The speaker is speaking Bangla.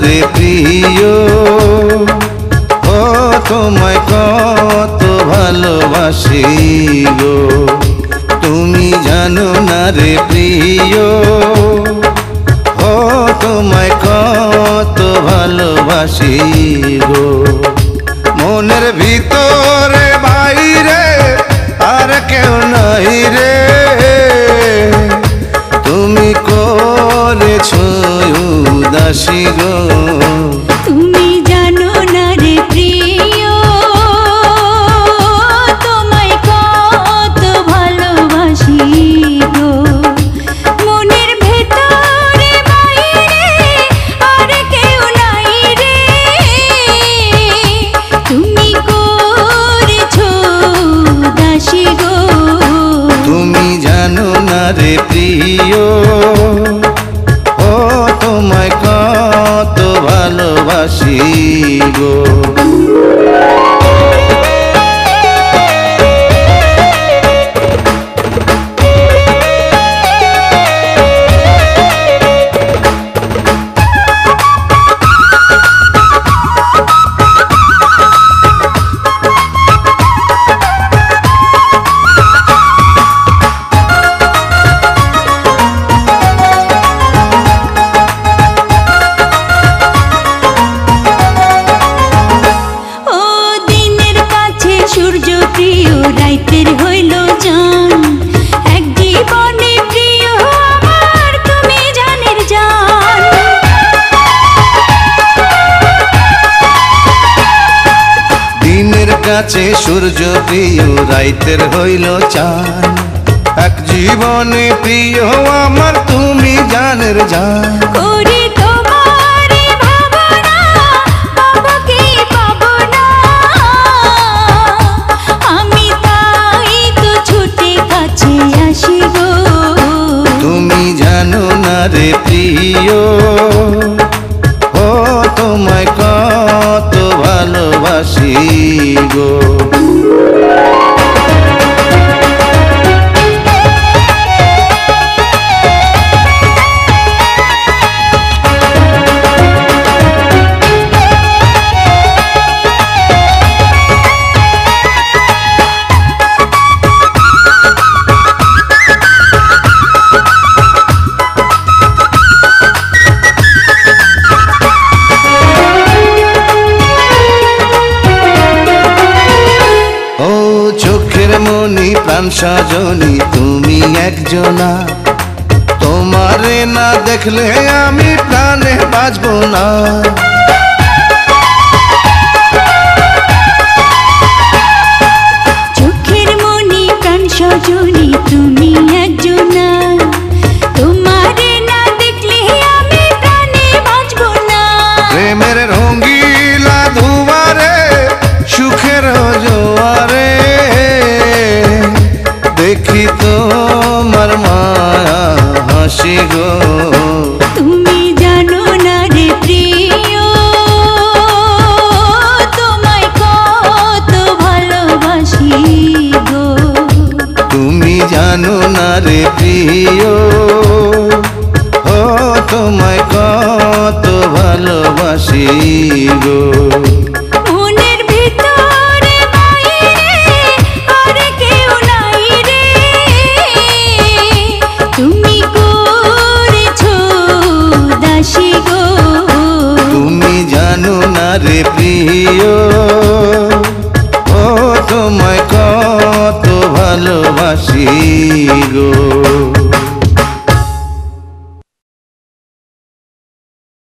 রে প্রিয়, ও তোমায় কত ভালোবাসি গো। তুমি জানো না রে প্রিয়, ও তোমায় কত ভালোবাসি গো। মনের ভিতরে বাইরে আর কেউ নাই রে, তুমি করেছো উদাসী গো। তুমি জানো না রে প্রিয়, তোমায় কত ভালোবাসি গো। মনের ভেতরে বাইরে আর কেউ নাই রে, তুমি করেছো উদাসী গো। তুমি জানো না রে প্রিয়, ও তোমায় কত ভালোবাসি গো। সূর্য প্রিয় রাইতের হইল জান, এক জীবনে প্রিয় আমার তুমি জানের জান। দিনের কাছে সূর্য প্রিয় রাইতের হইল চান, এক জীবনে প্রিয় আমার তুমি জানের জান। করি তোমারে ভাবনা, বাবাকে পাবো না, আমি তাই তো ছুটে কাছে আসি গো। তুমি জানো না রে প্রিয়, ও তোমায় কত ভালোবাসি গো। চোখের মনি প্রাণ সজনী তুমি একজনা, তোমারে না দেখলে আমি প্রাণে বাঁচবো না। চোখের মনি প্রাণ সজনী তুমি একজনা, তোমারে না দেখলে আমি প্রাণে বাঁচবো না। প্রেমের রঙ্গিলা ধুয়ারে সুখের জোয়ারে, দেখি তোমার মায়া হাসি গো। তুমি জানো না রে প্রিয়, তোমায় কত ভালোবাসি গো। তুমি জানো না রে প্রিয়, ও তোমায় কত ভালোবাসি গো। মনের ভিতরে বাইরে আর কেউ নাই রে, তুমি করেছো উদাসী গো। তুমি জানো না রে প্রিয়, ও তোমায় কত ভালোবাসি